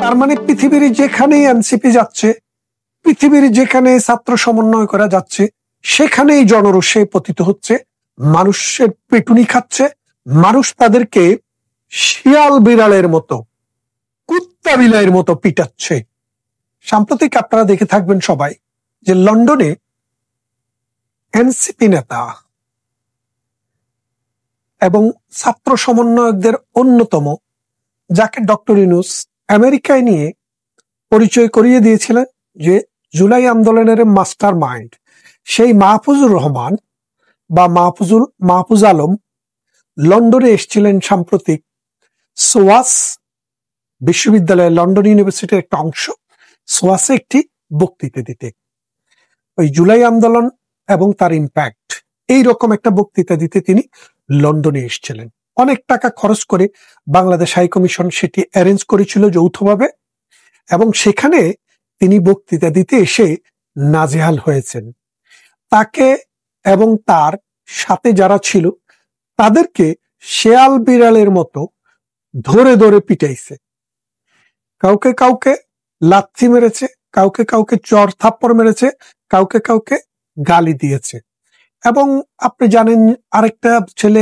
তার মানে পৃথিবীর যেখানেই এনসিপি যাচ্ছে, পৃথিবীর যেখানে ছাত্র সমন্বয় করা যাচ্ছে, সেখানেই জনরোষে পতিত হচ্ছে, মানুষের পেটুনি খাচ্ছে, মানুষ তাদেরকে শিয়াল বিড়ালের মতো, কুত্তা বিলাইয়ের মতো পিটাচ্ছে। সাম্প্রতিক আপনারা দেখে থাকবেন সবাই যে লন্ডনে এনসিপি নেতা এবং ছাত্র সমন্বয়কদের অন্যতম, যাকে ডক্টর ইউনূস আমেরিকায় নিয়ে পরিচয় করিয়ে দিয়েছিলেন যে জুলাই আন্দোলনের মাস্টার মাইন্ড, সেই মাহফুজুর রহমান বা মাহফুজ আলম লন্ডনে এসেছিলেন সাম্প্রতিক সোয়াস বিশ্ববিদ্যালয়, লন্ডন ইউনিভার্সিটির একটা অংশ, সোয়াসে একটি বক্তৃতা দিতে। ওই জুলাই আন্দোলন এবং তার ইম্প্যাক্ট, এইরকম একটা বক্তৃতা দিতে তিনি লন্ডনে এসেছিলেন। অনেক টাকা খরচ করে বাংলাদেশ হাই কমিশন সেটি অ্যারেঞ্জ করেছিল যৌথভাবে, এবং সেখানে তিনি বক্তৃতা দিতে এসে নাজেহাল হয়েছেন। তাকে এবং তার সাথে যারা ছিল তাদেরকে শেয়াল বিড়ালের মতো ধরে ধরে পিটাইছে। কাউকে কাউকে লাথি মেরেছে, কাউকে কাউকে চর থাপ্পড় মেরেছে, কাউকে কাউকে গালি দিয়েছে। এবং আপনি জানেন আরেকটা ছেলে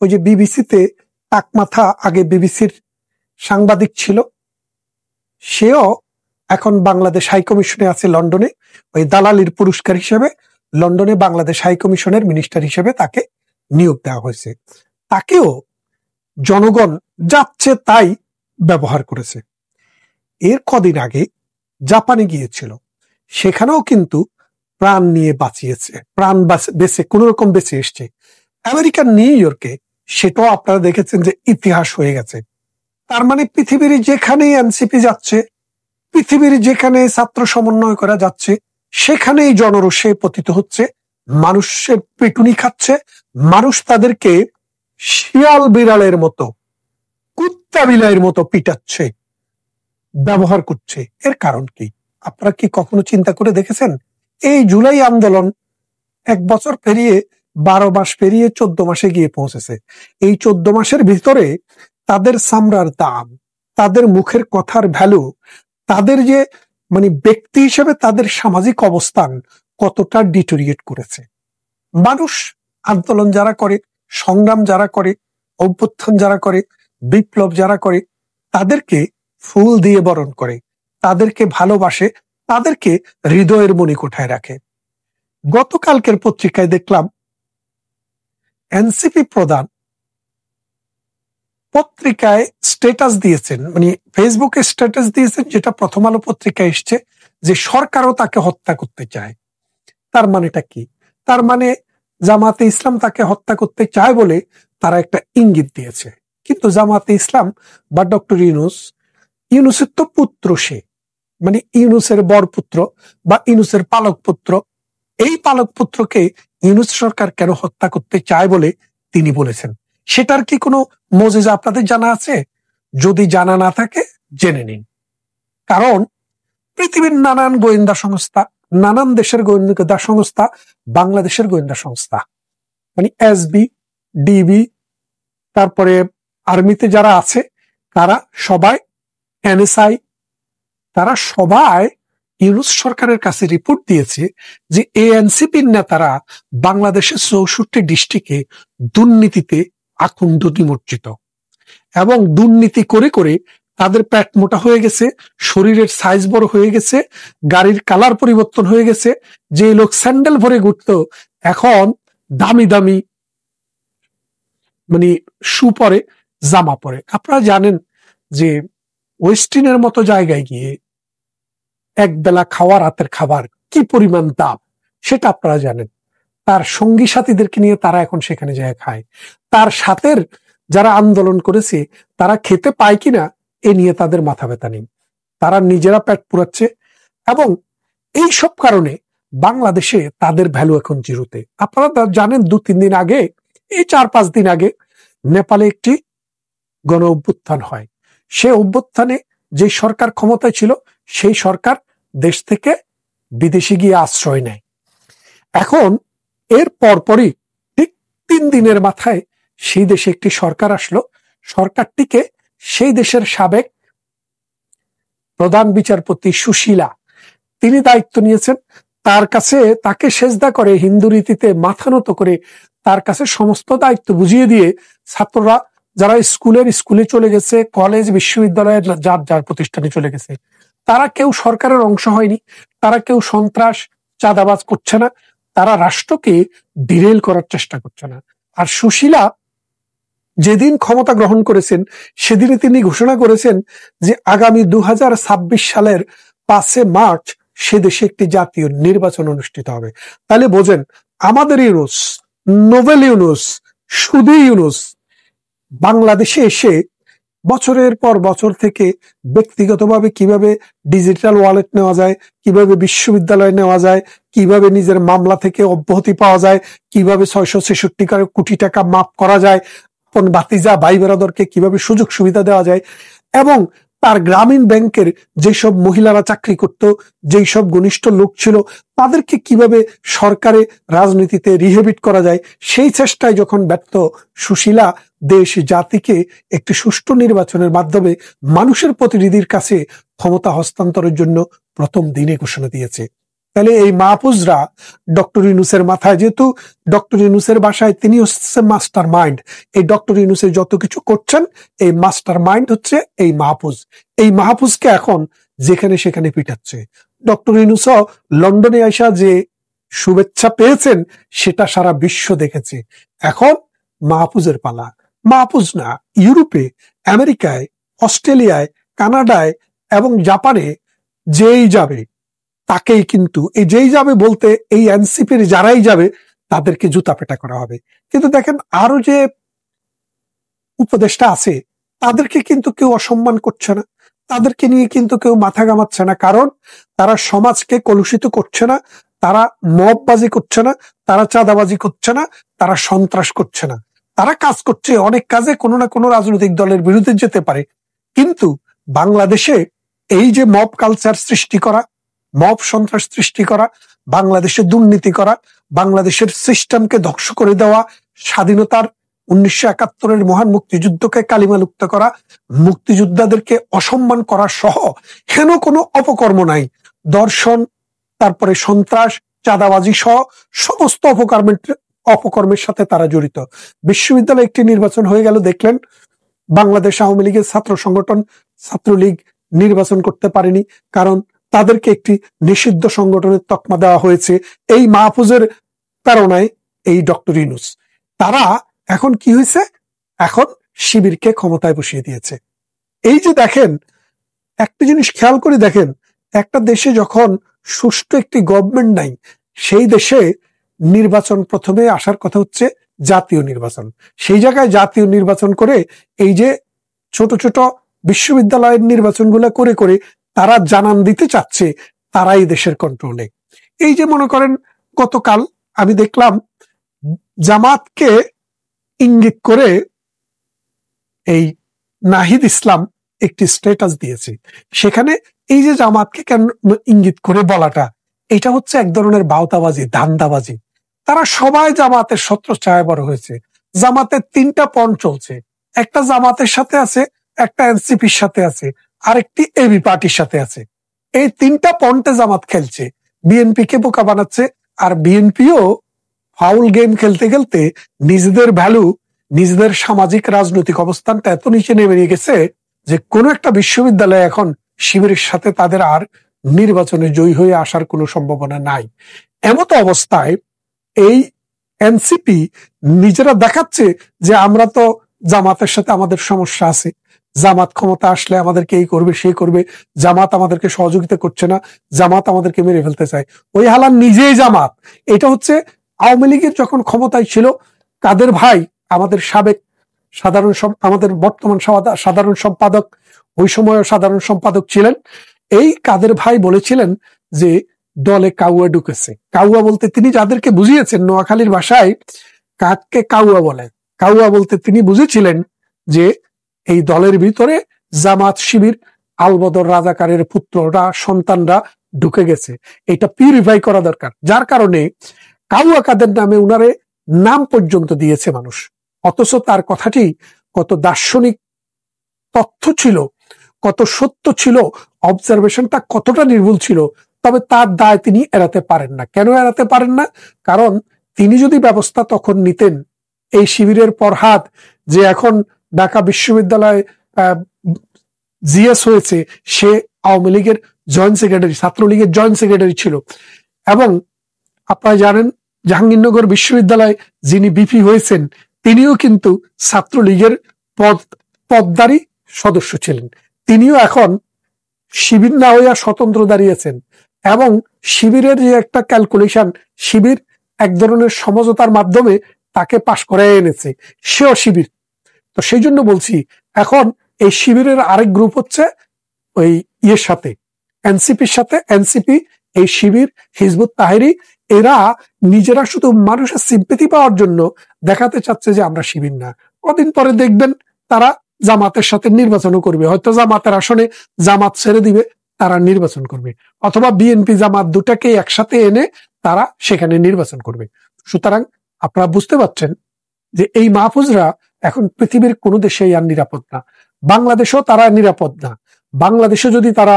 ওই যে বিবিসিতে টাকমাথা, আগে বিবিসির সাংবাদিক ছিল, সেও এখন বাংলাদেশ হাই কমিশনে আছে লন্ডনে, ওই দালালির পুরস্কার হিসেবে লন্ডনে বাংলাদেশ হাই কমিশনের মিনিস্টার হিসেবে তাকে নিয়োগ দেওয়া হয়েছে। তাকেও জনগণ যাচ্ছে তাই ব্যবহার করেছে। এর কদিন আগে জাপানে গিয়েছিল, সেখানেও কিন্তু প্রাণ নিয়ে বাঁচিয়েছে, প্রাণ বেঁচে কোন রকম বেঁচে এসছে। আমেরিকার নিউ ইয়র্কে সেটাও আপনারা দেখেছেন যে ইতিহাস হয়ে গেছে। তার মানে পৃথিবীর যেখানেই এনসিপি যাচ্ছে, পৃথিবীর যেখানে ছাত্র সমন্বয় করা যাচ্ছে, সেখানেই জনরোষে পতিত হচ্ছে, মানুষের পেটুনি খাচ্ছে, মানুষ তাদেরকে শিয়াল বিড়ালের মতো, কুত্তা বিলাইয়ের মতো পিটাচ্ছে, ব্যবহার করছে। এর কারণ কি আপনারা কি কখনো চিন্তা করে দেখেছেন? এই জুলাই আন্দোলন 1 বছর পেরিয়ে 12 মাস পেরিয়ে 14 মাসে গিয়ে পৌঁছেছে। এই 14 মাসের ভিতরে তাদের চামড়ার দাম, তাদের মুখের কথার ভ্যালু, তাদের যে মানে ব্যক্তি হিসেবে তাদের সামাজিক অবস্থান কতটা ডিটোরিয়েট করেছে। মানুষ আন্দোলন যারা করে, সংগ্রাম যারা করে, অভ্যুত্থান যারা করে, বিপ্লব যারা করে, তাদেরকে ফুল দিয়ে বরণ করে, তাদেরকে ভালোবাসে, তাদেরকে হৃদয়ের মণিকোঠায় রাখে। গতকালকের পত্রিকায় দেখলাম এনসিপি প্রধান পত্রিকায় স্ট্যাটাস দিয়েছেন, মানে ফেসবুকে স্ট্যাটাস দিয়েছেন, যেটা প্রথম আলো পত্রিকায় এসছে, যে সরকারও তাকে হত্যা করতে চায়। তার মানেটা কি? তার মানে জামাতে ইসলাম তাকে হত্যা করতে চায় বলে তারা একটা ইঙ্গিত দিয়েছে। কিন্তু জামাতে ইসলাম বা ডক্টর ইউনূসের তো পুত্র, সে মানে ইউনূসের বরপুত্র বা ইউনূসের পালক পুত্র। এই পালক পুত্রকে ইউনূস সরকার কেন হত্যা করতে চায় বলে তিনি বলেছেন, সেটার কি কোনো মজেজা আপনাদের জানা আছে? যদি জানা না থাকে জেনে নিন। কারণ পৃথিবীর নানান গোয়েন্দা সংস্থা, নানান দেশের গোয়েন্দা সংস্থা, বাংলাদেশের গোয়েন্দা সংস্থা, মানে এসবি, ডিবি, তারপরে আর্মিতে যারা আছে তারা সবাই, এনএসআই, তারা সবাই ইউনূস সরকারের কাছে রিপোর্ট দিয়েছে যে এএনসিপির নেতারা বাংলাদেশের 64 ডিস্ট্রিক্টে দুর্নীতিতে আকুণ্ঠ নিমজ্জিত, এবং দুর্নীতি করে করে তাদের পেট মোটা হয়ে গেছে, শরীরের সাইজ বড় হয়ে গেছে, গাড়ির কালার পরিবর্তন হয়ে গেছে। যে লোক স্যান্ডেল ভরে ঘুরতো এখন দামি দামি মানে শু পরে, জামা পরে। আপনারা জানেন যে ওয়েস্টিনের মতো জায়গায় গিয়ে এক বেলা খাওয়া, রাতের খাবার কি পরিমাণ দাম সেটা আপনারা জানেন। তার সঙ্গী সাথীদেরকে নিয়ে তারা এখন সেখানে যায় খায়। তার সাথের যারা আন্দোলন করেছে তারা খেতে পায় কিনা এ নিয়ে তাদের মাথা ব্যথা নেই, তারা নিজেরা পেট পুরাচ্ছে। এবং এই সব কারণে বাংলাদেশে তাদের ভ্যালু এখন জিরোতে। আপনারা জানেন 2-3 দিন আগে, এই 4-5 দিন আগে নেপালে একটি গণ অভ্যুত্থান হয়। সে অভ্যুত্থানে যে সরকার ক্ষমতায় ছিল সেই সরকার দেশ থেকে বিদেশে গিয়ে আশ্রয় নেয়। এখন এর পরপরই ঠিক 3 দিনের মাথায় সেই দেশে একটি সরকার আসলো। সরকারটিকে সেই দেশের সাবেক প্রধান বিচারপতি সুশীলা, তিনি দায়িত্ব নিয়েছেন। তাকে সেজদা করে হিন্দু রীতিতে মাথা নত করে তার কাছে সমস্ত দায়িত্ব বুঝিয়ে দিয়ে ছাত্ররা যারা স্কুলে চলে গেছে, কলেজ বিশ্ববিদ্যালয়ের যার যার প্রতিষ্ঠানে চলে গেছে, তারা কেউ সরকারের অংশ হয়নি, তারা কেউ সন্ত্রাস চাঁদাবাজ করছে না, তারা রাষ্ট্রকে ডিরেল করার চেষ্টা করছে না। আর সুশীলা যেদিন ক্ষমতা গ্রহণ করেছেন সেদিনই তিনি ঘোষণা করেছেন যে আগামী 2026 সালের 5 মার্চ সে দেশে একটি জাতীয় নির্বাচন অনুষ্ঠিত হবে। তাহলে বোঝেন, আমাদের ইউনুস, নোবেল ইউনুস, সুদী ইউনুস বাংলাদেশে এসে বছরের পর বছর থেকে ব্যক্তিগতভাবে কিভাবে ডিজিটাল ওয়ালেট নেওয়া যায়, কিভাবে বিশ্ববিদ্যালয় নেওয়া যায়, কিভাবে নিজের মামলা থেকে অব্যাহতি পাওয়া যায়, কিভাবে 666 কোটি টাকা মাফ করা যায়, আপন ভাতিজা ভাই বেরাদরকে কিভাবে সুযোগ সুবিধা দেওয়া যায়, এবং তার গ্রামীণ ব্যাংকের যেসব মহিলারা চাকরি করত, যেই সব ঘনিষ্ঠ লোক ছিল, তাদেরকে কিভাবে সরকারে রাজনীতিতে রিহেবিট করা যায়, সেই চেষ্টায় যখন ব্যর্থ সুশীলা দেশ জাতিকে একটি সুষ্ঠু নির্বাচনের মাধ্যমে মানুষের প্রতিনিধির কাছে ক্ষমতা হস্তান্তরের জন্য প্রথম দিনে ঘোষণা দিয়েছে। তাহলে এই মাহফুজরা ডক্টর ইউনূসের মাথায়, যেহেতু ডক্টর ইউনূসের বাসায় তিনি হচ্ছে মাস্টার মাইন্ড, এই ডক্টর ইউনূসের যত কিছু করছেন এই মাস্টার মাইন্ড হচ্ছে এই মাহফুজ। এই মাহফুজকে এখন যেখানে সেখানে পিটাচ্ছে। ডক্টর ইউনূসও লন্ডনে আসা যে শুভেচ্ছা পেয়েছেন সেটা সারা বিশ্ব দেখেছে। এখন মাহফুজের পালা। মাহফুজ না, ইউরোপে, আমেরিকায়, অস্ট্রেলিয়ায়, কানাডায় এবং জাপানে যেই যাবে তাকেই কিন্তু, এই যেই যাবে বলতে এই এনসিপির যারাই যাবে তাদেরকে জুতা পেটা করা হবে। কিন্তু দেখেন, আরো যে উপদেষ্টা আছে তাদেরকে কিন্তু কেউ অসম্মান করছে না, তাদেরকে নিয়ে কিন্তু কেউ মাথা ঘামাচ্ছে না, কারণ তারা সমাজকে কলুষিত করছে না, তারা মববাজি করছে না, তারা চাঁদাবাজি করছে না, তারা সন্ত্রাস করছে না। তারা কাজ করছে, অনেক কাজে কোনো না কোনো রাজনৈতিক দলের বিরুদ্ধে যেতে পারে, কিন্তু বাংলাদেশে এই যে মব কালচার সৃষ্টি করা, মব সন্ত্রাস সৃষ্টি করা, বাংলাদেশে দুর্নীতি করা, বাংলাদেশের সিস্টেমকে ধ্বংস করে দেওয়া, স্বাধীনতার 1971-এর মহান মুক্তিযুদ্ধকে কালিমালুপ্ত করা, মুক্তিযোদ্ধাদেরকে অসম্মান করা সহ হেন কোনো অপকর্ম নাই। দর্শন, তারপরে সন্ত্রাস, চাঁদাবাজি সহ সমস্ত অপকর্মের সাথে তারা জড়িত। বিশ্ববিদ্যালয়ে একটি নির্বাচন হয়ে গেল, দেখলেন বাংলাদেশ আওয়ামী লীগের ছাত্র সংগঠন ছাত্রলীগ নির্বাচন করতে পারেনি, কারণ তাদেরকে একটি নিষিদ্ধ সংগঠনের তকমা দেওয়া হয়েছে এই মাহফুজের প্রেরণায়। এই ডক্টর ইউনূস, তারা এখন কি হয়েছে, এখন শিবিরকে ক্ষমতায় বসিয়ে দিয়েছে। এই যে দেখেন, একটা জিনিস খেয়াল করে দেখেন, একটা দেশে যখন সুষ্ঠু একটি গভর্নমেন্ট নাই, সেই দেশে নির্বাচন প্রথমে আসার কথা হচ্ছে জাতীয় নির্বাচন। সেই জায়গায় জাতীয় নির্বাচন করে এই যে ছোট ছোট বিশ্ববিদ্যালয়ের নির্বাচনগুলো করে করে তারা জানান দিতে চাচ্ছে তারাই দেশের কন্ট্রোলে। এই যে মনে করেন, গতকাল আমি দেখলাম জামাতকে ইঙ্গিত করে এই নাহিদ ইসলাম একটি স্ট্যাটাস দিয়েছে। সেখানে এই যে জামাতকে কেন ইঙ্গিত করে বলাটা, এটা হচ্ছে এক ধরনের বাউতাবাজি, ধান্দাবাজি। তারা সবাই জামাতের ছত্রছায়ায় বড় হয়েছে। জামাতের 3টা পণ চলছে, একটা জামাতের সাথে আছে, একটা এনসিপির সাথে আছে, আরেকটি এবি পার্টির সাথে আছে। এই 3টা পন্টে জামাত খেলছে, বিএনপি কে বোকা বানাচ্ছে। আর বিএনপিও ফাউল গেম খেলতে খেলতে নিজেদের ভ্যালু, নিজেদের সামাজিক রাজনৈতিক অবস্থানটা এত নিচে নেমে গেছে যে কোন একটা বিশ্ববিদ্যালয়ে এখন শিবিরের সাথে তাদের আর নির্বাচনে জয়ী হয়ে আসার কোনো সম্ভাবনা নাই। এমতো অবস্থায় এই এনসিপি নিজেরা দেখাচ্ছে যে আমরা তো জামাতের সাথে আমাদের সমস্যা আছে, জামাত ক্ষমতা আসলে আমাদেরকে এই করবে সেই করবে, জামাত আমাদেরকে সহযোগিতা করছে না, জামাত আমাদেরকে মেরে ফেলতে চায়। ওই হালান নিজেই জামাত। এটা হচ্ছে আওয়ামী লীগের যখন ক্ষমতায় ছিল কাদের ভাই, আমাদের সাবেক আমাদের বর্তমান সাধারণ সম্পাদক, ওই সময় সাধারণ সম্পাদক ছিলেন, এই কাদের ভাই বলেছিলেন যে দলে কাউয়া ঢুকেছে। কাউয়া বলতে তিনি যাদেরকে বুঝিয়েছেন, নোয়াখালীর ভাষায় কাককে কাউয়া বলে, কাউয়া বলতে তিনি বুঝেছিলেন যে এই দলের ভিতরে জামাত শিবির আলবদর রাজাকারের পুত্ররা, সন্তানরা ঢুকে গেছে, এটা পিউরিফাই করা দরকার। যার কারণে কাউয়া কাদের নামে উনারে নাম পর্যন্ত দিয়েছে মানুষ। অথচ তার কথাটি কত দার্শনিক তথ্য ছিল, কত সত্য ছিল, অবজারভেশনটা কতটা নির্ভুল ছিল, তবে তার দায় তিনি এড়াতে পারেন না। কেন এড়াতে পারেন না? কারণ তিনি যদি ব্যবস্থা তখন নিতেন, এই শিবিরের ফরহাদ যে এখন ঢাকা বিশ্ববিদ্যালয়ে জিএস হয়েছে, সে আওয়ামী লীগের জয়েন্ট সেক্রেটারি, ছাত্রলীগের জয়েন্ট সেক্রেটারি ছিল, এবং আপনারা জানেন জাহাঙ্গীরনগর বিশ্ববিদ্যালয়ে যিনি বিপি হয়েছেন তিনিও কিন্তু ছাত্রলীগের পদধারী সদস্য ছিলেন। তিনিও এখন শিবির না হইয়া স্বতন্ত্র দাঁড়িয়েছেন, এবং শিবিরের যে একটা ক্যালকুলেশন, শিবির এক ধরনের সমঝোতার মাধ্যমে তাকে পাশ করায় এনেছে, সেও শিবির। তো সেই জন্য বলছি, এখন এই শিবিরের আরেক গ্রুপ হচ্ছে ওই ইয়ের সাথে, এনসিপির সাথে। এনসিপি, এই শিবির, হিজবুত তাহরির, এরা নিজেরা শুধু মানুষের সিম্পেথি পাওয়ার জন্য দেখাতে চাচ্ছে যে আমরা শিবির না। কদিন পরে দেখবেন তারা জামাতের সাথে নির্বাচনও করবে, হয়তো জামাতের আসনে জামাত ছেড়ে দিবে, তারা নির্বাচন করবে, অথবা বিএনপি জামাত দুটাকে একসাথে এনে তারা সেখানে নির্বাচন করবে। সুতরাং আপনারা বুঝতে পারছেন যে এই মাহফুজরা এখন পৃথিবীর কোনো দেশেই আর নিরাপদ না, বাংলাদেশেও তারা নিরাপদ না। বাংলাদেশে যদি তারা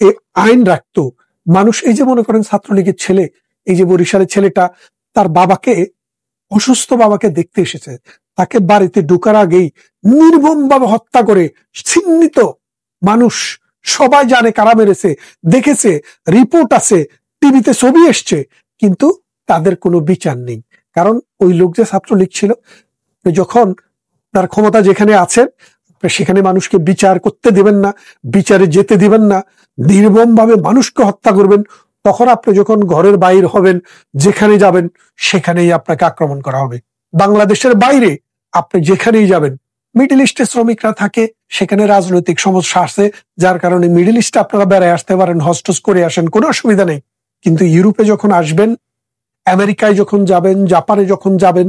এই আইন রাখতো, মানুষ, এই যে মনে করেন ছাত্রলীগের ছেলে, এই যে বরিশালের ছেলেটা তার বাবাকে, অসুস্থ বাবাকে দেখতে এসেছে, তাকে বাড়িতে ঢোকার আগেই নির্মমভাবে হত্যা করে, চিহ্নিত মানুষ সবাই জানে কারা মেরেছে, দেখেছে, রিপোর্ট আছে, টিভিতে ছবি এসছে, কিন্তু তাদের কোনো বিচার নেই। কারণ ওই লোক যে ছাত্রলীগ ছিল, যখন তার ক্ষমতা যেখানে আছে সেখানে মানুষকে বিচার করতে দিবেন না, বিচারে যেতে দিবেন না, নির্মমভাবে মানুষকে হত্যা করবেন, তখন আপনি যখন ঘরের বাইরে হবেন, যেখানে যাবেন সেখানেই আপনাকে আক্রমণ করা হবে। বাংলাদেশের বাইরে আপনি যেখানেই যাবেন, মিডল ইস্টে শ্রমিকরা থাকে, সেখানে রাজনৈতিক সমস্যা আছে, যার কারণে মিডল ইস্টে আপনারা বেড়ায় আসতে পারেন, হস্টস করে আসেন, কোনো অসুবিধা নেই। কিন্তু ইউরোপে যখন আসবেন, আমেরিকায় যখন যাবেন, জাপানে যখন যাবেন,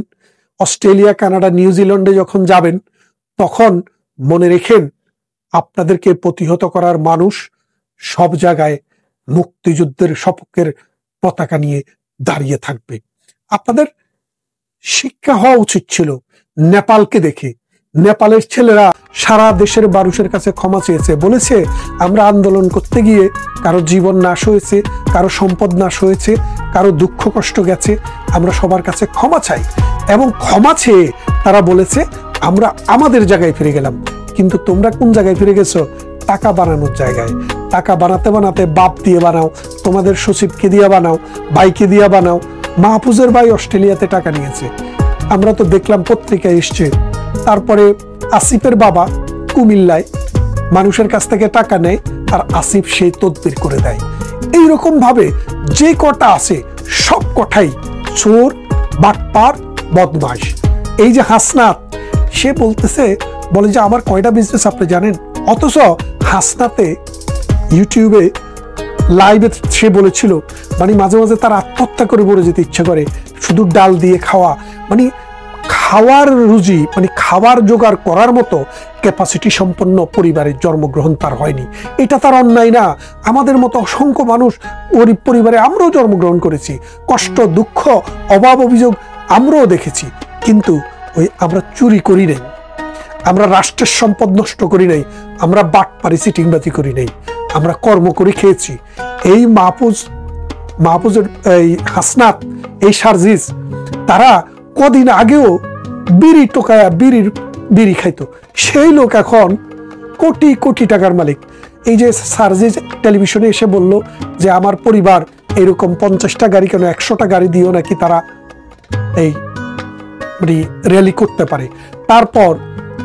অস্ট্রেলিয়া, কানাডা, নিউজিল্যান্ডে যখন যাবেন, তখন মনে রেখেন আপনাদেরকে প্রতিহত করার মানুষ সব জায়গায় মুক্তিযুদ্ধের সপক্ষের পতাকা নিয়ে দাঁড়িয়ে থাকবে। আপনাদের শিক্ষা হওয়া উচিত ছিল নেপালকে দেখে। নেপালের ছেলেরা সারা দেশের মানুষের কাছে ক্ষমা চেয়েছে, বলেছে আমরা আন্দোলন করতে গিয়ে কারো জীবন নাশ হয়েছে, কারো সম্পদ নাশ হয়েছে, কারো দুঃখ কষ্ট গেছে, আমরা সবার কাছে ক্ষমা চাই। এবং ক্ষমা চেয়ে তারা বলেছে আমরা আমাদের জায়গায় ফিরে গেলাম। কিন্তু তোমরা কোন জায়গায় ফিরে গেছো? টাকা বানানোর জায়গায়। টাকা বানাতে বানাতে বাপ দিয়ে বানাও, তোমাদের সচিবকে দিয়ে বানাও, ভাইকে দিয়ে বানাও। মাহফুজের ভাই অস্ট্রেলিয়াতে টাকা নিয়েছে, আমরা তো দেখলাম পত্রিকায় এসছে। তারপরে আসিফের বাবা কুমিল্লায় মানুষের কাছ থেকে টাকা নেয়, আর আসিফ সেই তদবির করে দেয়। এইরকম ভাবে যে কটা আছে সব কটাই চোর, বাটপার, বদমাশ। এই যে হাসনাত, সে বলতেছে, বলে যে আমার কয়টা বিজনেস আপনি জানেন? অথচ হাসনাতে ইউটিউবে লাইভে সে বলেছিল মানে মাঝে মাঝে তার আত্মহত্যা করে মরে যেতে ইচ্ছা করে, শুধু ডাল দিয়ে খাওয়া, মানে খাওয়ার রুজি, মানে খাবার জোগাড় করার মতো ক্যাপাসিটি সম্পন্ন পরিবারের জন্মগ্রহণ তার হয়নি। এটা তার অন্যায় না। আমাদের মতো অসংখ্য মানুষ গরিব পরিবারে আমরাও জন্মগ্রহণ করেছি, কষ্ট, দুঃখ, অভাব, অভিযোগ আমরাও দেখেছি, কিন্তু ওই আমরা চুরি করি নাই, আমরা রাষ্ট্রের সম্পদ নষ্ট করি নাই, আমরা বাটপারি চিটিংবাজি করি নাই, আমরা কর্ম করে খেয়েছি। এই মাহফুজের এই হাসনাত, এই সার্জিস, তারা কদিন আগেও বিড়ি টোকায়া বিড়ি খাইতো, সেই লোক এখন কোটি কোটি টাকার মালিক। এই যে সার্জিস টেলিভিশনে এসে বলল যে আমার পরিবার এরকম 50টা গাড়ি, কেন 100টা গাড়ি দিয়েও নাকি তারা এই র্যালি করতে পারে। তারপর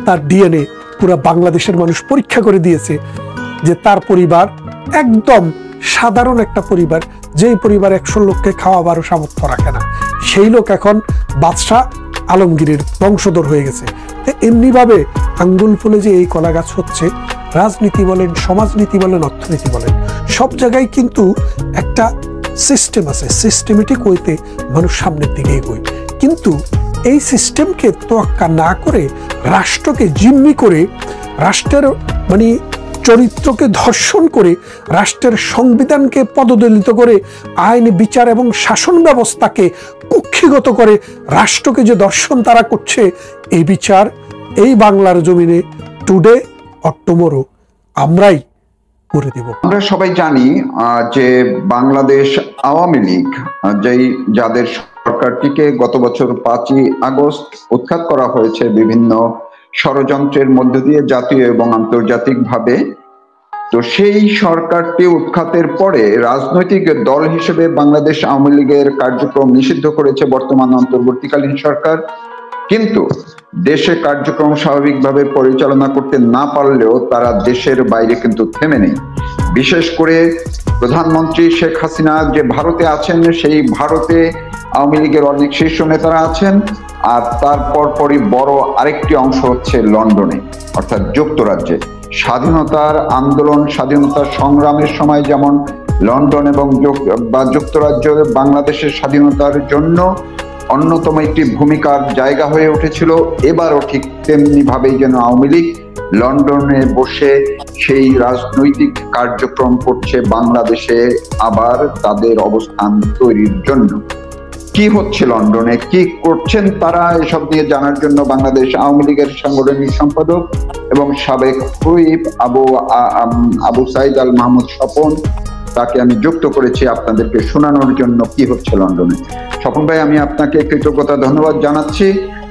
তার ডিএনএ পুরো বাংলাদেশের মানুষ পরীক্ষা করে দিয়েছে যে তার পরিবার একদম সাধারণ একটা পরিবার, যেই পরিবার 100 লোককে খাওয়াবারও সামর্থ্য রাখে না, সেই লোক এখন বাদশাহ আলমগীরের বংশধর হয়ে গেছে। এমনি ভাবে আঙ্গুল ফুলে যে এই কলা গাছ হচ্ছে, রাজনীতি বলেন, সমাজনীতি বলেন, অর্থনীতি বলেন, সব জায়গায় কিন্তু একটা সিস্টেম আছে, সিস্টেমেটিক ওয়েতে মানুষ সামনের দিকে এগোয়। কিন্তু এই সিস্টেমকে তোয়াক্কা না করে, রাষ্ট্রকে জিম্মি করে, রাষ্ট্রের মানে চরিত্রকে ধর্ষণ করে, রাষ্ট্রের সংবিধানকে পদদলিত করে, আইন, বিচার এবং শাসন ব্যবস্থাকে কুক্ষিগত করে রাষ্ট্রকে যে দর্শন তারা করছে, এই বিচার এই বাংলার জমিনে টুডে অক্টোবরও আমরাই করে দেব। আমরা সবাই জানি যে বাংলাদেশ আওয়ামী লীগ যাদের সরকারটিকে গত বছর 5ই আগস্ট উৎখাত করা হয়েছে বিভিন্ন ষড়যন্ত্রের মধ্য দিয়ে জাতীয় এবং আন্তর্জাতিকভাবে, তো সেই সরকারটি উৎখাতের পরে রাজনৈতিক দল হিসেবে বাংলাদেশ আওয়ামী লীগের কার্যক্রম নিষিদ্ধ করেছে বর্তমান অন্তর্বর্তীকালীন সরকার। কিন্তু দেশে কার্যক্রম স্বাভাবিকভাবে পরিচালনা করতে না পারলেও তারা দেশের বাইরে কিন্তু থেমে নেই। বিশেষ করে প্রধানমন্ত্রী শেখ হাসিনা যে ভারতে আছেন, সেই ভারতে আওয়ামী লীগের অনেক শীর্ষ নেতারা আছেন, আর তারপর পরই বড় আরেকটি অংশ হচ্ছে লন্ডনে, অর্থাৎ যুক্তরাজ্যে। স্বাধীনতার আন্দোলন, স্বাধীনতার সংগ্রামের সময় যেমন লন্ডন এবং যুক্তরাজ্য বাংলাদেশের স্বাধীনতার জন্য অন্যতম একটি ভূমিকার জায়গা হয়ে উঠেছিল, এবারও ঠিক তেমনি ভাবেই যেন আওয়ামী লীগ লন্ডনে বসে সেই রাজনৈতিক কার্যক্রম করছে বাংলাদেশে আবার তাদের অবস্থান তৈরির জন্য। কি হচ্ছে লন্ডনে, কি করছেন তারা, এসব নিয়ে জানার জন্য বাংলাদেশ আওয়ামী লীগের সাংগঠনিক সম্পাদক এবং সাবেক হুইপ আবু সাইদ আল মাহমুদ স্বপন, তাকে আমি যুক্ত করেছি আপনাদেরকে শোনানোর জন্য কি হচ্ছে লন্ডনে। স্বপন ভাই, আমি আপনাকে কৃতজ্ঞতা ধন্যবাদ জানাচ্ছি।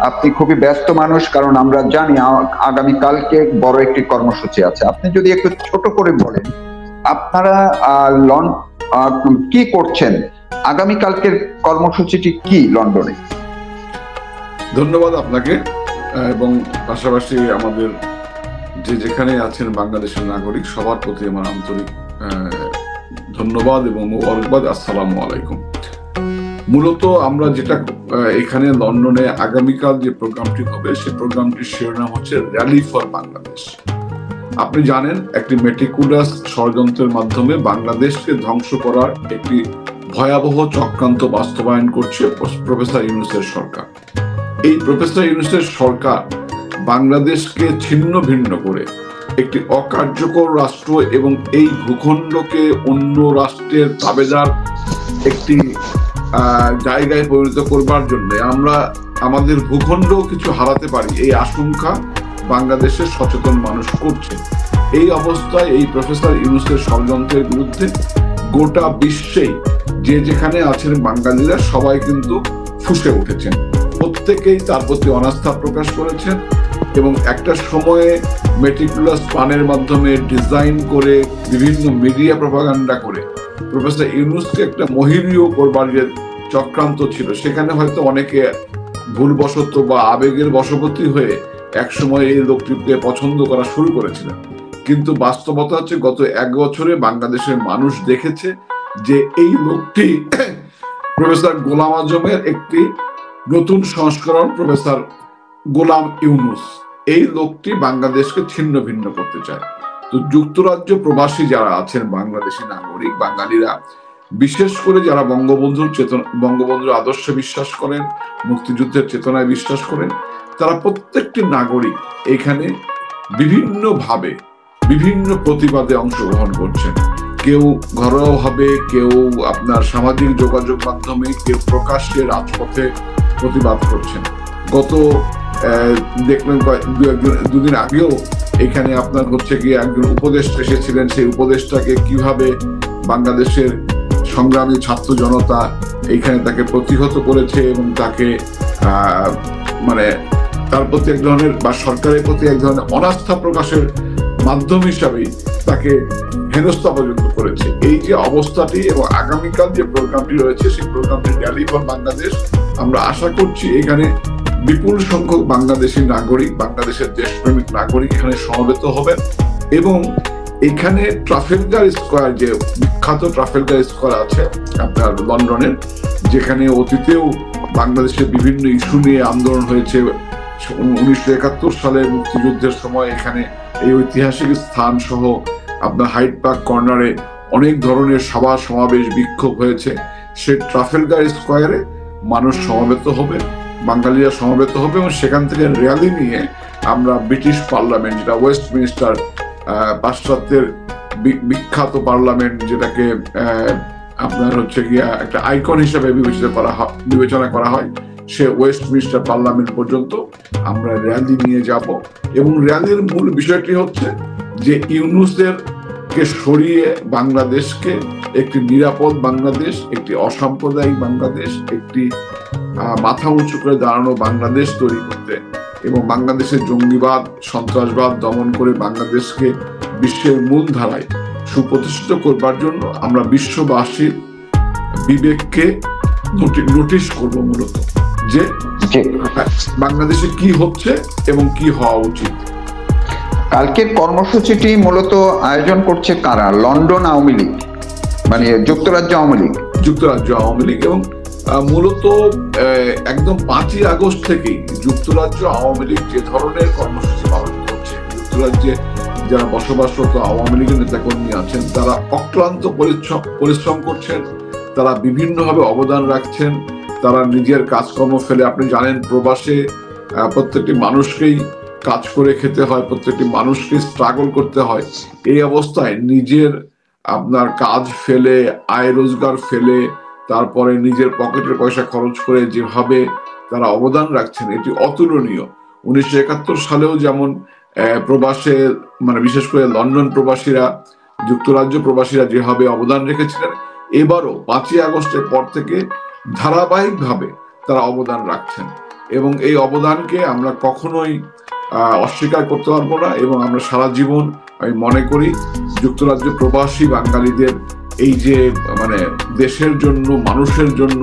আপনি খুবই ব্যস্ত মানুষ, কারণ আমরা জানি আগামী কালকে বড় একটি কর্মসূচি আছে। আপনি যদি একটু ছোট করে বলেন আপনারা কি করছেন, আগামী কালকের কর্মসূচিটি কি লন্ডনে? ধন্যবাদ আপনাকে এবং পাশাপাশি আমাদের যেখানে আছেন বাংলাদেশের নাগরিক সবার প্রতি আমার আন্তরিক ধন্যবাদ এবং মোবারকবাদ। আসসালামু আলাইকুম। মূলত আমরা যেটা এখানে লন্ডনে আগামীকাল যে প্রোগ্রামটি হবে, সেই প্রোগ্রামটির শিরোনাম হচ্ছে র্যালি ফর বাংলাদেশ। আপনি জানেন একটি মেটিকুলাস ষড়যন্ত্রের মাধ্যমে বাংলাদেশকে ধ্বংস করার একটি ভয়াবহ চক্রান্ত বাস্তবায়ন করছে প্রফেসর ইউনূসের সরকার। এই প্রফেসর ইউনূসের সরকার বাংলাদেশকে ছিন্ন ভিন্ন করে একটি অকার্যকর রাষ্ট্র এবং এই ভূখণ্ডকে অন্য রাষ্ট্রের তাবেদার একটি জায়গায় পরিণত করবার জন্য আমরা আমাদের ভূখণ্ড কিছু হারাতে পারি এই আশঙ্কা বাংলাদেশের সচেতন মানুষ করছে। এই অবস্থায় এই প্রফেসর ইউনূসের ষড়যন্ত্রের বিরুদ্ধে গোটা বিশ্বেই যেখানে আছেন বাঙালিরা সবাই কিন্তু ফুঁসে উঠেছেন, প্রত্যেকেই তার প্রতি অনাস্থা প্রকাশ করেছেন এবং একটা সময়ে মেটিকুলাস প্ল্যানের মাধ্যমে ডিজাইন করে বিভিন্ন মিডিয়া প্রপাগান্ডা করে প্রফেসর ইউনূসকে একটা মহিরীয় করবার যে চক্রান্ত ছিল, সেখানে হয়তো অনেকে ভুলবশত বা আবেগের বশবর্তী হয়ে একসময় এই লোকটিকে পছন্দ করা শুরু করেছিলেন। কিন্তু বাস্তবতা হচ্ছে গত 1 বছরে বাংলাদেশের মানুষ দেখেছে যে এই লোকটি প্রফেসর গোলাম আজমের একটি নতুন সংস্করণ, প্রফেসর গোলাম ইউনূস। এই লোকটি বাংলাদেশকে ছিন্ন ভিন্ন করতে চায়। তো যুক্তরাজ্য প্রবাসী যারা আছেন বাংলাদেশি নাগরিক বাঙালিরা, বিশেষ করে যারা বঙ্গবন্ধুর আদর্শে বিশ্বাস করেন, মুক্তিযুদ্ধের চেতনায় বিশ্বাস করেন, তারা প্রত্যেকটি নাগরিক এখানে বিভিন্নভাবে বিভিন্ন প্রতিবাদে অংশগ্রহণ করছেন। কেউ ঘরোয়াভাবে, কেউ আপনার সামাজিক যোগাযোগ মাধ্যমে, কেউ প্রকাশ্যে রাজপথে প্রতিবাদ করছেন। গত দেখলেন দুদিন আগেও এখানে আপনার হচ্ছে গিয়ে একজন উপদেষ্টা এসেছিলেন, সেই উপদেষ্টাকে কিভাবে বাংলাদেশের সংগ্রামী ছাত্র জনতা এইখানে তাকে প্রতিহত করেছে এবং তাকে মানে তার প্রতি এক ধরনের বা সরকারের প্রতি এক ধরনের অনাস্থা প্রকাশের মাধ্যম হিসাবেই তাকে হেনস্থা পর্যন্ত করেছে। এই যে অবস্থাটি এবং আগামীকাল যে প্রোগ্রামটি রয়েছে, সেই প্রোগ্রামটি র্যালি ফর বাংলাদেশ, আমরা আশা করছি এখানে বিপুল সংখ্যক বাংলাদেশি নাগরিক, বাংলাদেশের দেশপ্রেমিক নাগরিক এখানে সমবেত হবেন এবং এখানে ট্রাফেলগার স্কোয়ার, যে বিখ্যাত ট্রাফেলগার স্কোয়ার আছে আপনার লন্ডনের, যেখানে অতীতেও বাংলাদেশের বিভিন্ন ইস্যু নিয়ে আন্দোলন হয়েছে। 1971 সালের মুক্তিযুদ্ধের সময় এখানে এই ঐতিহাসিক স্থান সহ আপনার হাইড পার্ক কর্নারে অনেক ধরনের সভা সমাবেশ বিক্ষোভ হয়েছে। সে ট্রাফেলগার স্কোয়ারে মানুষ সমবেত হবে, বাঙালিরা সমবেত হবে এবং সেখান থেকে র্যালি নিয়ে আমরা ব্রিটিশ পার্লামেন্ট, যেটা ওয়েস্টমিনিস্টার, পাশ্চাত্যের বিখ্যাত পার্লামেন্ট, যেটাকে আপনার হচ্ছে গিয়া একটা আইকন হিসেবে বিবেচনা করা হয়, সে ওয়েস্টমিনিস্টার পার্লামেন্ট পর্যন্ত আমরা র্যালি নিয়ে যাব। এবং র্যালির মূল বিষয়টি হচ্ছে যে ইউনূসের কে সরিয়ে বাংলাদেশকে একটি নিরাপদ বাংলাদেশ, একটি অসাম্প্রদায়িক বাংলাদেশ, একটি মাথা উঁচু করে দাঁড়ানো বাংলাদেশ তৈরি করতে এবং বাংলাদেশের জঙ্গিবাদ সন্ত্রাসবাদ দমন করে বাংলাদেশকে বিশ্বের মূল ধারায় সুপ্রতিষ্ঠিত করবার জন্য আমরা বিশ্ববাসীর বিবেককে নোটিশ করব মূলত যে বাংলাদেশে কি হচ্ছে এবং কি হওয়া উচিত। কালকের কর্মসূচিটি মূলত আয়োজন করছে কারা? লন্ডন আওয়ামী লীগ, মানে যুক্তরাজ্য আওয়ামী লীগ। যুক্তরাজ্য আওয়ামী লীগ এবং মূলত একদম 5ই আগস্ট থেকেই যুক্তরাজ্য আওয়ামী লীগ যে ধরনের কর্মসূচি পালন করছে, যুক্তরাজ্যে যারা বসবাসরত আওয়ামী লীগের নেতাকর্মী আছেন তারা অক্লান্ত পরিশ্রম করছেন, তারা বিভিন্নভাবে অবদান রাখছেন, তারা নিজের কাজকর্ম ফেলে, আপনি জানেন প্রবাসে প্রত্যেকটি মানুষকেই কাজ করে খেতে হয়, প্রত্যেকটি মানুষকে স্ট্রাগল করতে হয়। এই অবস্থায় নিজের আপনার কাজ ফেলে, আয় রোজগার ফেলে, তারপরে নিজের পকেটের পয়সা খরচ করে যেভাবে তারা অবদান রাখছেন এটি অতুলনীয়। 1971 সালেও যেমন প্রবাসে মানে বিশেষ করে লন্ডন প্রবাসীরা, যুক্তরাজ্য প্রবাসীরা যেভাবে অবদান রেখেছিলেন, এবারও 5ই আগস্টের পর থেকে ধারাবাহিকভাবে তারা অবদান রাখছেন এবং এই অবদানকে আমরা কখনোই অস্বীকার করতে পারবো না। এবং আমরা সারা জীবন আমি মনে করি যুক্তরাজ্য প্রবাসী বাঙালিদের এই যে মানে দেশের জন্য, মানুষের জন্য,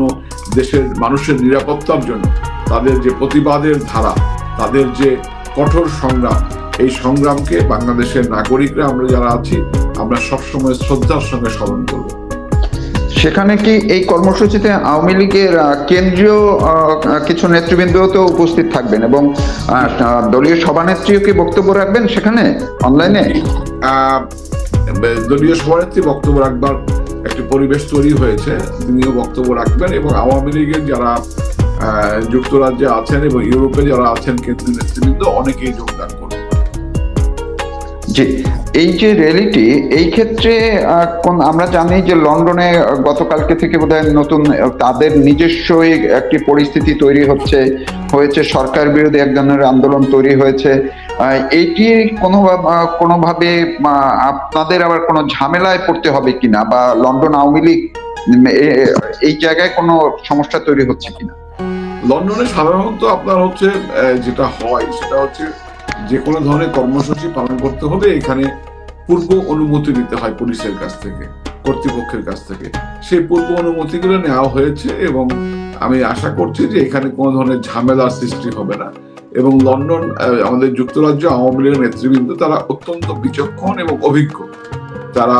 দেশের মানুষের নিরাপত্তার জন্য তাদের যে প্রতিবাদের ধারা, তাদের যে কঠোর সংগ্রাম, এই সংগ্রামকে বাংলাদেশের নাগরিকরা আমরা যারা আছি আমরা সবসময় শ্রদ্ধার সঙ্গে স্মরণ করব। সেখানে কি এই কর্মসূচিতে আওয়ামী লীগের কেন্দ্রীয় কিছু নেতৃবৃন্দ তো উপস্থিত থাকবেন এবং দলীয় সভানেত্রীও কি বক্তব্য রাখবেন সেখানে অনলাইনে? দলীয় সভানেত্রী বক্তব্য রাখবার একটি পরিবেশ তৈরি হয়েছে, তিনিও বক্তব্য রাখবেন এবং আওয়ামী লীগের যারা যুক্তরাজ্যে আছেন এবং ইউরোপে যারা আছেন কেন্দ্রীয় নেতৃবৃন্দ অনেকেই যোগদান করবেন। জি, এই যে র্যালিটি, এই ক্ষেত্রে আমরা জানি যে লন্ডনে গতকালকে থেকে বোধহয় নতুন তাদের নিজস্বই একটি পরিস্থিতি তৈরি হয়েছে, সরকার বিরোধী এক ধরনের আন্দোলন তৈরি হয়েছে। এইটি কোনোভাবে আপনাদের আবার কোনো ঝামেলায় পড়তে হবে কিনা, বা লন্ডন আওয়ামী লীগ এই জায়গায় কোনো সমস্যা তৈরি হচ্ছে কিনা? লন্ডনে সাধারণত আপনার হচ্ছে যেটা হয় সেটা হচ্ছে যে কোনো ধরনের কর্মসূচি পালন করতে হলে এখানে পূর্ব অনুমতি নিতে হয় পুলিশের কাছ থেকে, কর্তৃপক্ষের কাছ থেকে। সেই পূর্ব অনুমতিগুলো নেওয়া হয়েছে এবং আমি আশা করছি যে এখানে কোনো ধরনের ঝামেলার সৃষ্টি হবে না। এবং লন্ডন আমাদের যুক্তরাজ্য আওয়ামী লীগের নেতৃবৃন্দ তারা অত্যন্ত বিচক্ষণ এবং অভিজ্ঞ, তারা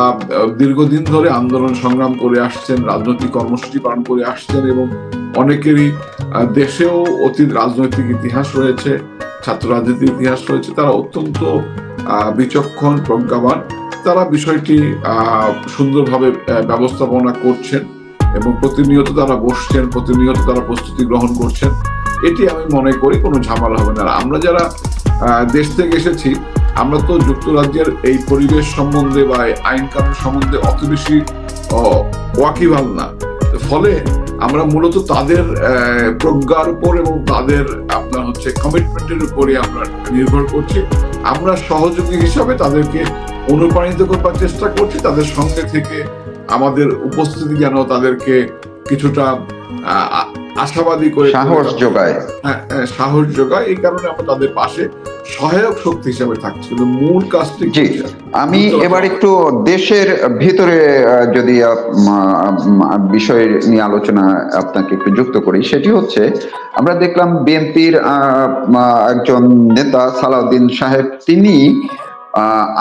দীর্ঘদিন ধরে আন্দোলন সংগ্রাম করে আসছেন, রাজনৈতিক কর্মসূচি পালন করে আসছেন এবং অনেকেরই দেশেও অতীত রাজনৈতিক ইতিহাস রয়েছে, ছাত্র রাজনীতির ইতিহাস রয়েছে। তারা অত্যন্ত বিচক্ষণ, প্রজ্ঞাবান, তারা বিষয়টি সুন্দরভাবে ব্যবস্থাপনা করছেন এবং প্রতিনিয়ত তারা বসছেন, প্রতিনিয়ত তারা প্রস্তুতি গ্রহণ করছেন। এটি আমি মনে করি কোনো ঝামেলা হবে না। আমরা যারা দেশ থেকে এসেছি আমরা তো যুক্তরাজ্যের এই পরিবেশ সম্বন্ধে বা আইন কানুন সম্বন্ধে অত বেশি ওয়াকিবহাল না, ফলে আমরা মূলত তাদের প্রজ্ঞার উপর এবং তাদের আপনার হচ্ছে কমিটমেন্টের উপরে আমরা নির্ভর করছি। আমরা সহযোগী হিসাবে তাদেরকে অনুপ্রাণিত করবার চেষ্টা করছি, তাদের সঙ্গে থেকে আমাদের উপস্থিতি যেন তাদেরকে কিছুটা আশাবাদী করে সাহস যোগায়। এই কারণে আমরা তাদের পাশে সহায়ক শক্তি হিসাবে থাকছি, কিন্তু মূল কাজটি। আমি এবার একটু দেশের ভিতরে যদি বিষয় নিয়ে আলোচনা আপনাকে একটু যুক্ত করি, সেটি হচ্ছে আমরা দেখলাম বিএনপির একজন নেতা সালাউদ্দিন সাহেব, তিনি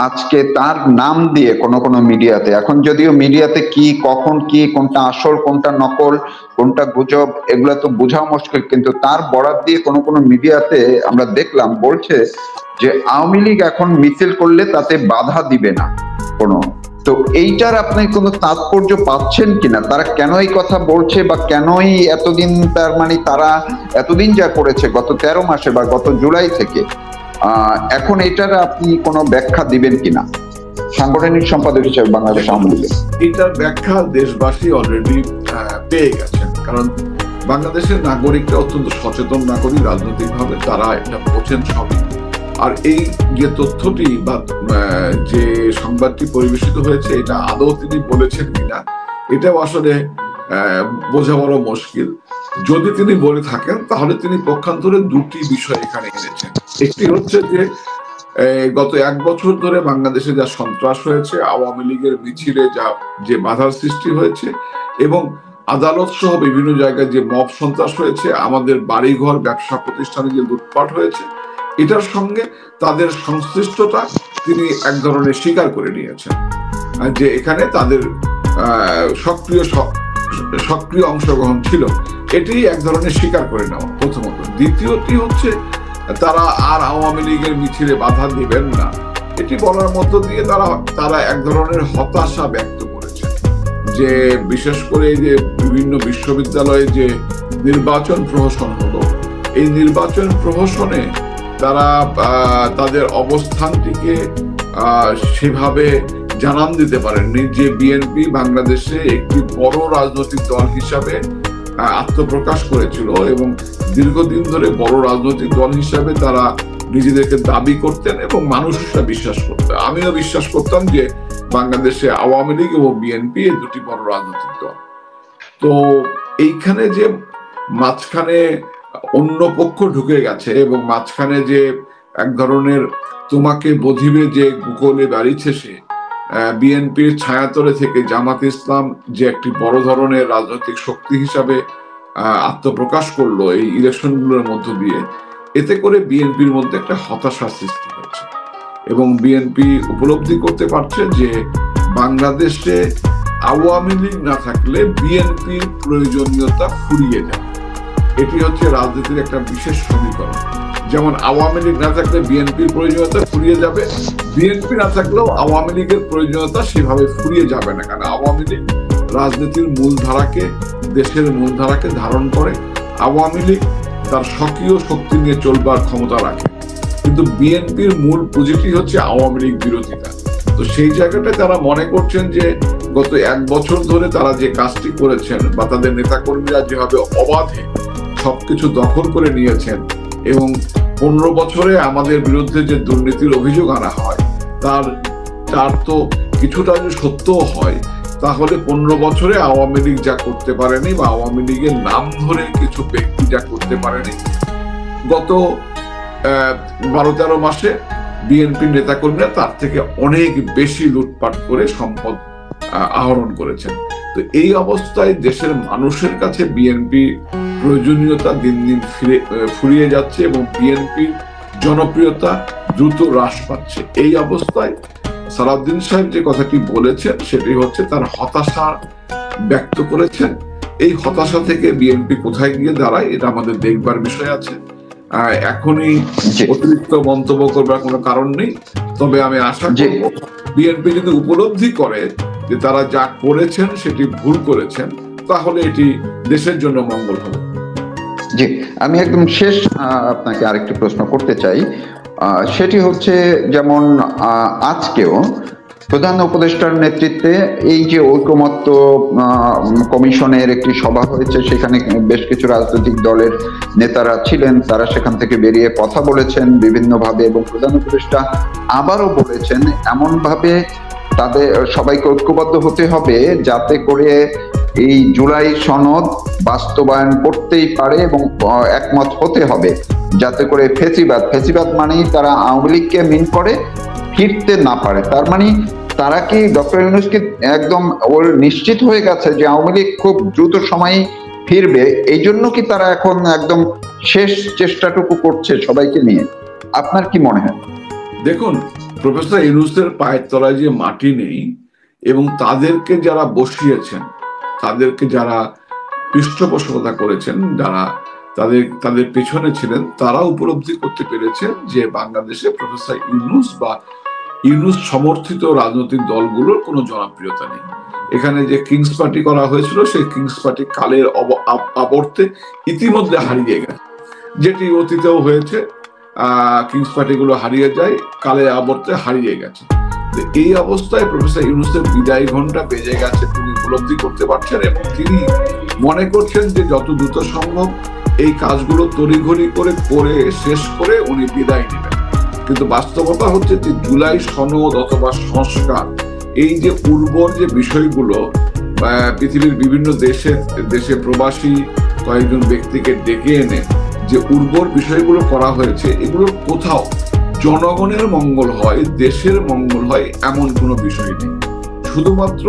আজকে তার নাম দিয়ে কোনো মিডিয়াতে, এখন যদিও মিডিয়াতে কি কখন কি কোনটা আসল কোনটা নকল কোনটা গুজব এগুলা তো বোঝা মুশকিল, কিন্তু তার বরাত দিয়ে কোনো মিডিয়াতে আমরা দেখলাম বলছে যে আওয়ামী লীগ এখন মিছিল করলে তাতে বাধা দিবে না কোনো। তো এইটার আপনি কোনো তাৎপর্য পাচ্ছেন কিনা? তারা কেন এই কথা বলছে বা কেনই এতদিন, তার মানে তারা এতদিন যা করেছে গত 13 মাসে বা গত জুলাই থেকে, এখন এটার আপনি কোনো ব্যাখ্যা দিবেন কিনা সাংগঠনিক সম্পাদক হিসেবে বাংলাদেশ আওয়ামী লীগের? এটার ব্যাখ্যা দেশবাসী অলরেডি পেয়ে গেছেন, কারণ বাংলাদেশের নাগরিকরা অত্যন্ত সচেতন নাগরিক, রাজনৈতিকভাবে তারা এটা বোঝেন সবই। আর এই যে তথ্যটি বা যে সংবাদটি পরিবেশিত হয়েছে, এটা আদৌ তিনি বলেছেন কিনা এটাও আসলে বোঝা বড় মুশকিল। যদি তিনি বলে থাকেন তাহলে তিনি পক্ষান্তরে দুটি বিষয় এখানে এনেছেন। একটি হচ্ছে যে গত 1 বছর ধরে বাংলাদেশে যা সন্ত্রাস হয়েছে, আওয়ামী লীগের মিছিলে যে বাধার সৃষ্টি হয়েছে এবং আদালত সহ বিভিন্ন জায়গায় যে মব সন্ত্রাস হয়েছে, আমাদের বাড়িঘর ব্যবসা প্রতিষ্ঠানে যে লুটপাট হয়েছে, এটার সঙ্গে তাদের সংশ্লিষ্টতা তিনি এক ধরনের স্বীকার করে নিয়েছেন, যে এখানে তাদের সক্রিয় অংশগ্রহণ ছিল। এটি এক ধরনের স্বীকার করে নেওয়া প্রথমত। দ্বিতীয়টি হচ্ছে তারা আর আওয়ামী লীগের মিছিলে বাধা দিবেন না, এটি বলার মধ্য দিয়ে তারা এক ধরনের হতাশা ব্যক্ত করেছে, যে বিশেষ করে যে বিভিন্ন বিশ্ববিদ্যালয়ে যে নির্বাচন প্রহসন হলো, এই নির্বাচন প্রহসনে তারা তাদের অবস্থানটিকে সেভাবে জানান দিতে পারেননি যে বিএনপি বাংলাদেশে একটি বড় রাজনৈতিক দল হিসাবে আত্মপ্রকাশ করেছিল এবং দীর্ঘদিন ধরে বড় রাজনৈতিক দল হিসাবে তারা নিজেদেরকে দাবি করতেন এবং মানুষরা বিশ্বাস করতেন। আমিও বিশ্বাস করতাম যে বাংলাদেশে আওয়ামী লীগ এবং বিএনপি এই দুটি বড় রাজনৈতিক দল। তো এইখানে যে মাঝখানে অন্য পক্ষ ঢুকে গেছে এবং মাঝখানে যে এক ধরনের তোমাকে বধিবে যে গুগলে বাড়িছে সে, বিএনপির ছায়াতলে থেকে জামাত ইসলাম যে একটি বড় ধরনের রাজনৈতিক শক্তি হিসাবে আত্মপ্রকাশ করলো এই ইলেকশনগুলোর মধ্য দিয়ে, এতে করে বিএনপির মধ্যে একটা হতাশা সৃষ্টি হয়েছে এবং বিএনপি উপলব্ধি করতে পারছে যে বাংলাদেশে আওয়ামী লীগ না থাকলে বিএনপির প্রয়োজনীয়তা ফুরিয়ে যাবে। এটি হচ্ছে রাজনীতির একটা বিশেষ সমীকরণ। যেমন আওয়ামী লীগ না থাকলে বিএনপির প্রয়োজনীয়তা ফুরিয়ে যাবে, বিএনপি না থাকলেও আওয়ামী লীগের প্রয়োজনীয়তা সেভাবে ফুরিয়ে যাবে না, কারণ আওয়ামী লীগ রাজনীতির মূলধারাকে, দেশের মূলধারাকে ধারণ করে। আওয়ামী লীগ তার স্বকীয় শক্তি নিয়ে চলবার ক্ষমতা রাখে, কিন্তু বিএনপির মূল পুঁজিটি হচ্ছে আওয়ামী লীগ বিরোধিতা। তো সেই জায়গাটায় তারা মনে করছেন যে গত 1 বছর ধরে তারা যে কাজটি করেছেন বা তাদের নেতাকর্মীরা যেভাবে অবাধে সবকিছু দখল করে নিয়েছেন এবং 15 বছরে আমাদের বিরুদ্ধে যে দুর্নীতির অভিযোগ আনা হয় তার তো কিছুটা যদি সত্যও হয়, তাহলে 15 বছরে আওয়ামী লীগ যা করতে পারেনি বা আওয়ামী লীগের নাম ধরে কিছু ব্যক্তি যা করতে পারেনি, গত 12-13 মাসে বিএনপির নেতাকর্মীরা তার থেকে অনেক বেশি লুটপাট করে সম্পদ আহরণ করেছেন। তো এই অবস্থায় দেশের মানুষের কাছে বিএনপি প্রয়োজনীয়তা দিন দিন ফুরিয়ে যাচ্ছে এবং বিএনপির জনপ্রিয়তা দ্রুত হ্রাস পাচ্ছে। এই অবস্থায় সালাউদ্দিন সাহেব যে কথাটি বলেছেন সেটি হচ্ছে তার হতাশা ব্যক্ত করেছেন। এই হতাশা থেকে বিএনপি কোথায় গিয়ে দাঁড়ায় এটা আমাদের দেখবার বিষয় আছে। এখনই অতিরিক্ত মন্তব্য করবার কোনো কারণ নেই, তবে আমি আশা করব বিএনপি যদি উপলব্ধি করে যে তারা যা করেছেন সেটি ভুল করেছেন, তাহলে এটি দেশের জন্য মঙ্গল হবে। জি, আমি একদম শেষ আপনাকে আরেকটি প্রশ্ন করতে চাই। সেটি হচ্ছে, যেমন আজকেও প্রধান উপদেষ্টার নেতৃত্বে এই যে ঐকমত্য কমিশনের একটি সভা হয়েছে, সেখানে বেশ কিছু রাজনৈতিক দলের নেতারা ছিলেন, তারা সেখান থেকে বেরিয়ে কথা বলেছেন বিভিন্নভাবে এবং প্রধান উপদেষ্টা আবারও বলেছেন এমন ভাবে তাদের সবাইকে ঐক্যবদ্ধ হতে হবে যাতে করে এই জুলাই সনদ বাস্তবায়ন করতেই পারে এবং একমত হতে হবে, যাতে করে ফেসিবাদ মানেই তারা আওয়ামী লীগকে মিন করে ফিরতে না পারে। তার মানে তারা কি ডক্টর ইউনূসকে একদম ওর নিশ্চিত হয়ে গেছে যে আওয়ামী লীগ খুব দ্রুত সময়ে ফিরবে, এই জন্য কি তারা এখন একদম শেষ চেষ্টাটুকু করছে সবাইকে নিয়ে? আপনার কি মনে হয়? দেখুন, প্রফেসর ইউনূসের পায়ের তলায় যে মাটি নেই এবং তাদেরকে যারা বসিয়েছেন, তাদেরকে যারা পৃষ্ঠপোষকতা করেছেন, যারা তাদের পেছনে ছিলেন, তারা উপলব্ধি করতে পেরেছেন যে বাংলাদেশে প্রফেসর ইউনূস বা ইউনূস সমর্থিত রাজনৈতিক দলগুলোর কোনো জনপ্রিয়তা নেই। এখানে যে কিংস পার্টি করা হয়েছিল, সেই কিংস পার্টি কালের আবর্তে ইতিমধ্যে হারিয়ে গেছে, যেটি অতীতেও হয়েছে। কিংস পার্টিগুলো হারিয়ে যায়, কালের আবর্তে হারিয়ে গেছে। এই অবস্থায় প্রফেসর ইউনূসের বিদায় ঘন্টা বেজে গেছে, তিনি উপলব্ধি করতে পারছেন এবং তিনি মনে করছেন যে যত দ্রুত সম্ভব এই কাজগুলো তড়িঘড়ি করে শেষ করে উনি বিদায় নেবেন। কিন্তু বাস্তবতা হচ্ছে যে জুলাই সনদ অথবা সংস্কার, এই যে উর্বর যে বিষয়গুলো পৃথিবীর বিভিন্ন দেশে প্রবাসী কয়েকজন ব্যক্তিকে ডেকে এনে যে উর্বর বিষয়গুলো করা হয়েছে, এগুলো কোথাও জনগণের মঙ্গল হয়, দেশের মঙ্গল হয় এমন কোনো বিষয় নেই। শুধুমাত্র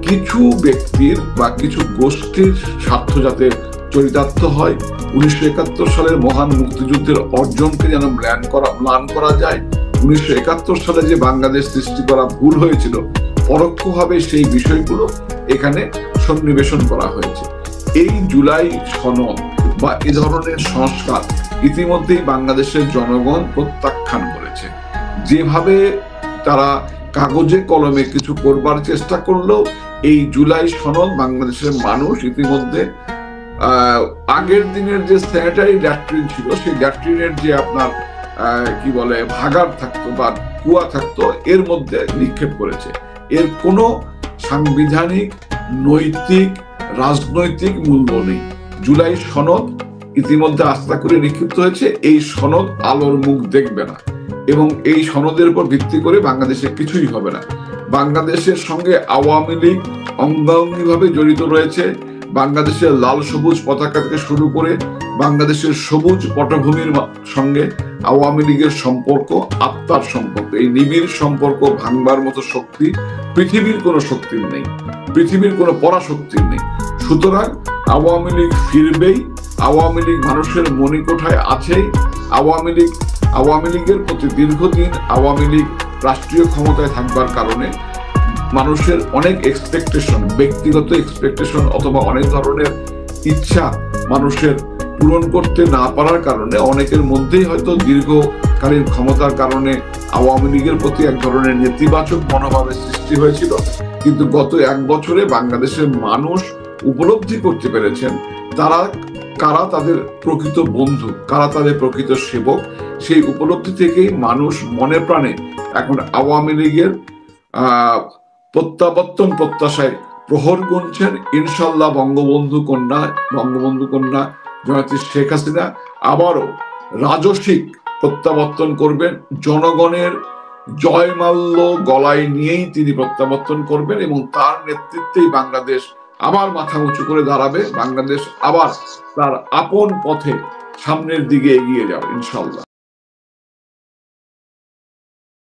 কিছু ব্যক্তির বা কিছু গোষ্ঠীর স্বার্থ যাতে চরিতার্থ হয়, 1971 সালের মহান মুক্তিযুদ্ধের অর্জনকে যেন ম্লান করা যায়, 1971 সালে যে বাংলাদেশ সৃষ্টি করা ভুল হয়েছিল পরোক্ষভাবে সেই বিষয়গুলো এখানে সন্নিবেশন করা হয়েছে। এই জুলাই সনদ বা এ ধরনের সংস্কার ইতিমধ্যেই বাংলাদেশের জনগণ প্রত্যাখ্যান করেছে। যেভাবে তারা কাগজে কলমে কিছু করবার চেষ্টা করলেও এই জুলাই সনদ বাংলাদেশের মানুষ ইতিমধ্যে আগের দিনের যে স্যানিটারি ল্যাট্রিন ছিল সেই ল্যাট্রিনের যে আপনার কি বলে ভাগার থাকতো বা কুয়া থাকতো এর মধ্যে নিক্ষেপ করেছে। এর কোনো সাংবিধানিক, নৈতিক, রাজনৈতিক মূল্য নেই। জুলাই সনদ ইতিমধ্যে আস্থা করে নিক্ষিপ্ত হয়েছে, এই সনদ আলোর মুখ দেখবে না এবং এই সনদের উপর ভিত্তি করে বাংলাদেশে কিছুই হবে না। বাংলাদেশের সঙ্গে আওয়ামী লীগ অঙ্গাঙ্গিভাবে জড়িত রয়েছে। বাংলাদেশের লাল সবুজ পতাকা থেকে শুরু করে বাংলাদেশের সবুজ পটভূমির সঙ্গে আওয়ামী লীগের সম্পর্ক আত্মার সম্পর্ক। এই নিবিড় সম্পর্ক ভাঙবার মতো শক্তি পৃথিবীর কোনো শক্তির নেই, পৃথিবীর কোনো পরাশক্তির নেই। সুতরাং আওয়ামী লীগ ফিরবেই, আওয়ামী লীগ মানুষের মণিকোঠায় আছেই। আওয়ামী লীগের প্রতি দীর্ঘদিন আওয়ামী লীগ রাষ্ট্রীয় ক্ষমতায় থাকবার কারণে মানুষের অনেক এক্সপেকটেশন, ব্যক্তিগত এক্সপেকটেশন অথবা অনেক ধরনের ইচ্ছা মানুষের পূরণ করতে না পারার কারণে অনেকের মধ্যেই হয়তো দীর্ঘকালীন ক্ষমতার কারণে আওয়ামী লীগের প্রতি এক ধরনের নেতিবাচক মনোভাবের সৃষ্টি হয়েছিল। কিন্তু গত 1 বছরে বাংলাদেশের মানুষ উপলব্ধি করতে পেরেছেন কারা তাদের প্রকৃত বন্ধু, কারা তাদের প্রকৃত সেবক। সেই উপলব্ধি থেকেই মানুষ মনে প্রাণে এখন আওয়ামী লীগের প্রত্যাবর্তন প্রত্যাশায় প্রহর গুনছেন। ইনশাল্লাহ বঙ্গবন্ধু কন্যা জননেত্রী শেখ হাসিনা আবারও রাজসিক প্রত্যাবর্তন করবেন। জনগণের জয়মাল্য গলায় নিয়েই তিনি প্রত্যাবর্তন করবেন এবং তার নেতৃত্বেই বাংলাদেশ আবার মাথা উঁচু করে দাঁড়াবে। বাংলাদেশ আবার তার আপন পথে সামনের দিকে এগিয়ে যাবে ইনশাল্লাহ।